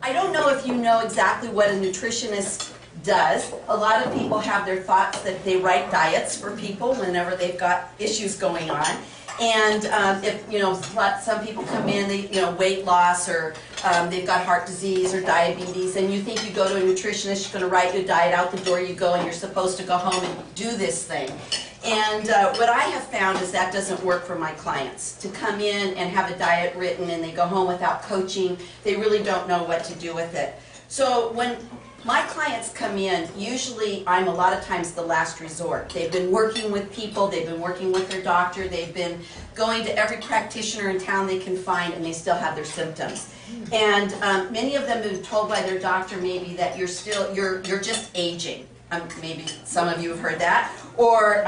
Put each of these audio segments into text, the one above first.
I don't know if you know exactly what a nutritionist does. A lot of people have their thoughts that they write diets for people whenever they've got issues going on. And if, you know, some people come in, they, you know, weight loss, or they've got heart disease or diabetes, and you think you go to a nutritionist, she's going to write you a diet, out the door you go, and you're supposed to go home and do this thing. And what I have found is that doesn't work for my clients. To come in and have a diet written and they go home without coaching, they really don't know what to do with it. So when my clients come in, usually I'm a lot of times the last resort. They've been working with people, they've been working with their doctor, they've been going to every practitioner in town they can find, and they still have their symptoms. And many of them have been told by their doctor maybe that you're just aging. Maybe some of you have heard that. Or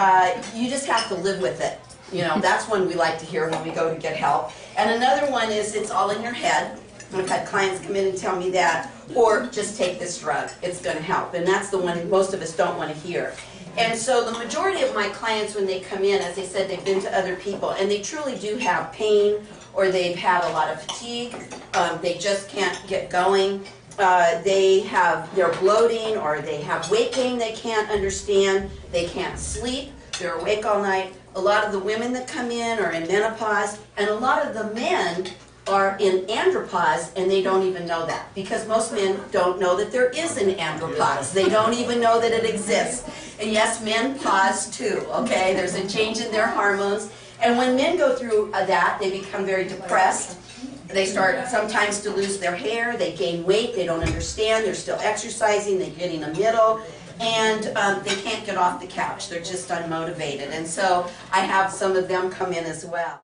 you just have to live with it. You know, that's one we like to hear when we go to get help. And another one is it's all in your head. I've had clients come in and tell me that, or just take this drug, it's going to help. And that's the one most of us don't want to hear. And so the majority of my clients, when they come in, as I said, they've been to other people, and they truly do have pain, or they've had a lot of fatigue, they just can't get going, they're bloating, or they have weight gain they can't understand, they can't sleep, they're awake all night. A lot of the women that come in are in menopause, and a lot of the men are in andropause, and they don't even know that, because most men don't know that there is an andropause. They don't even know that it exists. And yes, men pause too, okay? There's a change in their hormones. And when men go through that, they become very depressed. They start sometimes to lose their hair, they gain weight, they don't understand, they're still exercising, they're getting a middle, and they can't get off the couch. They're just unmotivated. And so I have some of them come in as well.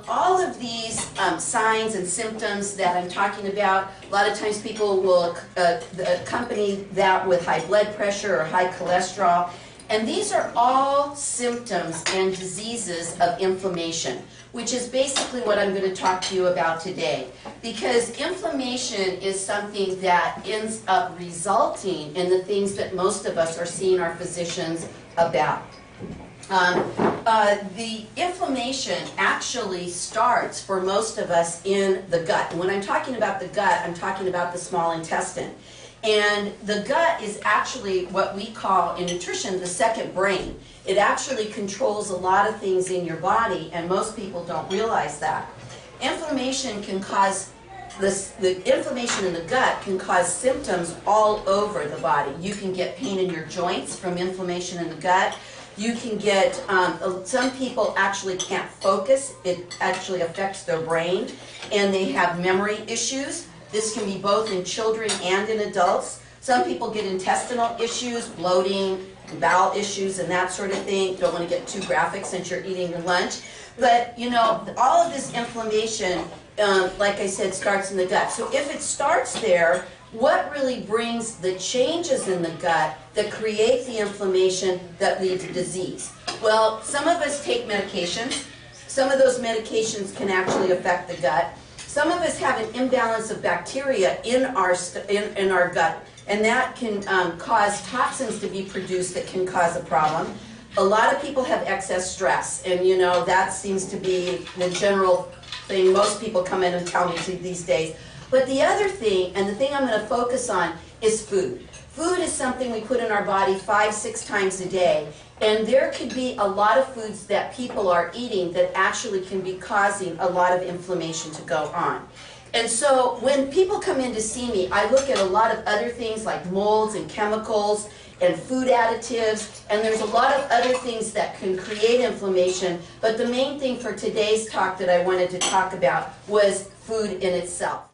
All of these signs and symptoms that I'm talking about, a lot of times people will accompany that with high blood pressure or high cholesterol. And these are all symptoms and diseases of inflammation, which is basically what I'm going to talk to you about today. Because inflammation is something that ends up resulting in the things that most of us are seeing our physicians about. The inflammation actually starts for most of us in the gut. And when I'm talking about the gut, I'm talking about the small intestine. And the gut is actually what we call in nutrition the second brain. It actually controls a lot of things in your body, and most people don't realize that. Inflammation can cause the inflammation in the gut can cause symptoms all over the body. You can get pain in your joints from inflammation in the gut. You can get, some people actually can't focus. It actually affects their brain, and they have memory issues. This can be both in children and in adults. Some people get intestinal issues, bloating, bowel issues, and that sort of thing. Don't want to get too graphic since you're eating your lunch. But, you know, all of this inflammation, like I said, starts in the gut. So if it starts there, what really brings the changes in the gut that create the inflammation that lead to disease? Well, some of us take medications. Some of those medications can actually affect the gut. Some of us have an imbalance of bacteria in our gut, and that can cause toxins to be produced that can cause a problem. A lot of people have excess stress, and you know, that seems to be the general thing most people come in and tell me these days. But the other thing, and the thing I'm going to focus on, is food. Food is something we put in our body 5-6 times a day, and there could be a lot of foods that people are eating that actually can be causing a lot of inflammation to go on. And so when people come in to see me, I look at a lot of other things like molds and chemicals and food additives, and there's a lot of other things that can create inflammation, but the main thing for today's talk that I wanted to talk about was food in itself.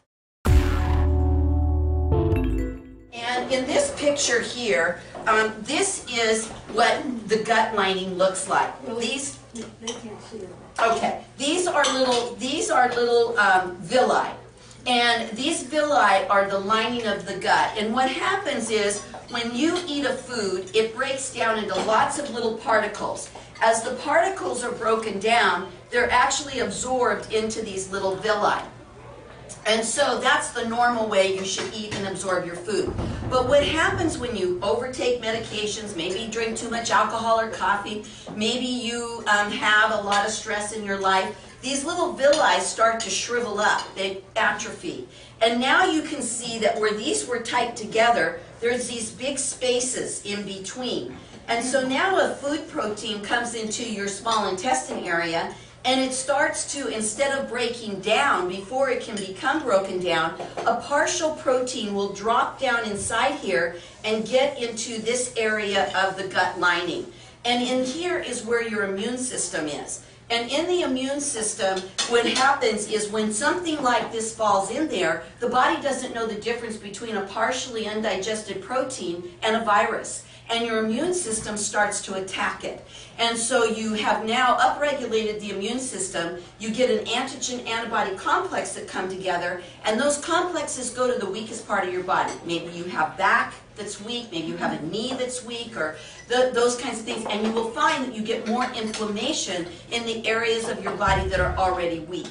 And in this picture here, this is what the gut lining looks like. These, they can't see it. okay, these are little villi. And these villi are the lining of the gut. And what happens is, when you eat a food, it breaks down into lots of little particles. As the particles are broken down, they're actually absorbed into these little villi. And so that's the normal way you should eat and absorb your food. But what happens when you overtake medications, maybe you drink too much alcohol or coffee, maybe you have a lot of stress in your life, these little villi start to shrivel up, they atrophy. And now you can see that where these were tight together, there's these big spaces in between. And so now a food protein comes into your small intestine area, and it starts to, instead of breaking down before it can become broken down, a partial protein will drop down inside here and get into this area of the gut lining. And in here is where your immune system is. And in the immune system, what happens is when something like this falls in there, the body doesn't know the difference between a partially undigested protein and a virus. And your immune system starts to attack it. And so you have now upregulated the immune system, you get an antigen-antibody complex that come together, and those complexes go to the weakest part of your body. Maybe you have back that's weak, maybe you have a knee that's weak, or those kinds of things, and you will find that you get more inflammation in the areas of your body that are already weak.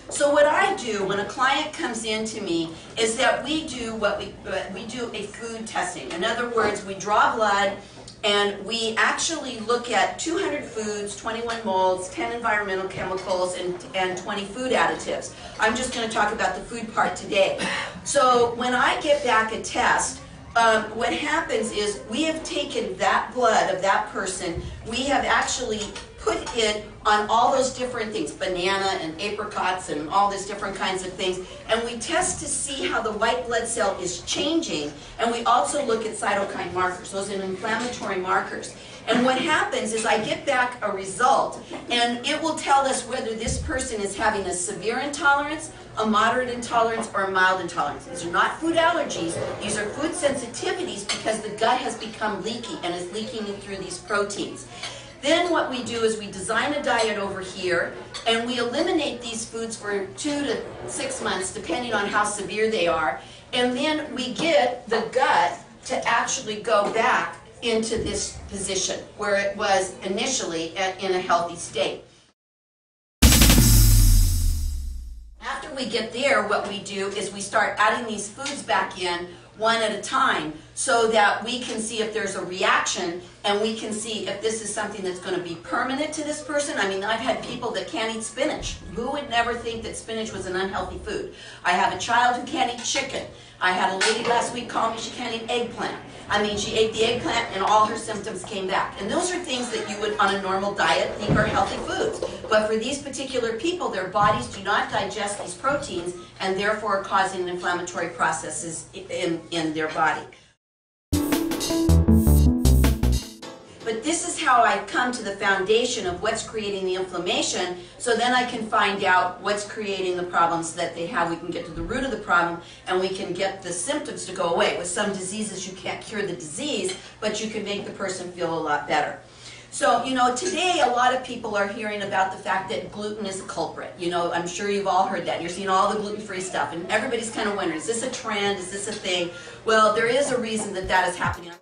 So what I do when a client comes in to me is that we do a food testing. In other words, we draw blood and we actually look at 200 foods, 21 molds, 10 environmental chemicals, and 20 food additives. I'm just going to talk about the food part today. So when I get back a test, what happens is we have taken that blood of that person, we have actually put it on all those different things, banana and apricots and all these different kinds of things, and we test to see how the white blood cell is changing, and we also look at cytokine markers, those are inflammatory markers. And what happens is I get back a result, and it will tell us whether this person is having a severe intolerance, a moderate intolerance, or a mild intolerance. These are not food allergies, these are food sensitivities because the gut has become leaky and is leaking through these proteins. Then what we do is we design a diet over here, and we eliminate these foods for 2 to 6 months, depending on how severe they are, and then we get the gut to actually go back into this position where it was initially in a healthy state. After we get there, what we do is we start adding these foods back in one at a time so that we can see if there's a reaction and we can see if this is something that's going to be permanent to this person. I mean, I've had people that can't eat spinach. Who would never think that spinach was an unhealthy food? I have a child who can't eat chicken. I had a lady last week call me she can't eat eggplant. I mean, she ate the eggplant and all her symptoms came back. And those are things that you would, on a normal diet, think are healthy foods. But for these particular people, their bodies do not digest these proteins and therefore are causing inflammatory processes in their body. But this is how I come to the foundation of what's creating the inflammation, so then I can find out what's creating the problems that they have. We can get to the root of the problem, and we can get the symptoms to go away. With some diseases, you can't cure the disease, but you can make the person feel a lot better. So, you know, today a lot of people are hearing about the fact that gluten is a culprit. You know, I'm sure you've all heard that. You're seeing all the gluten-free stuff, and everybody's kind of wondering, is this a trend? Is this a thing? Well, there is a reason that that is happening.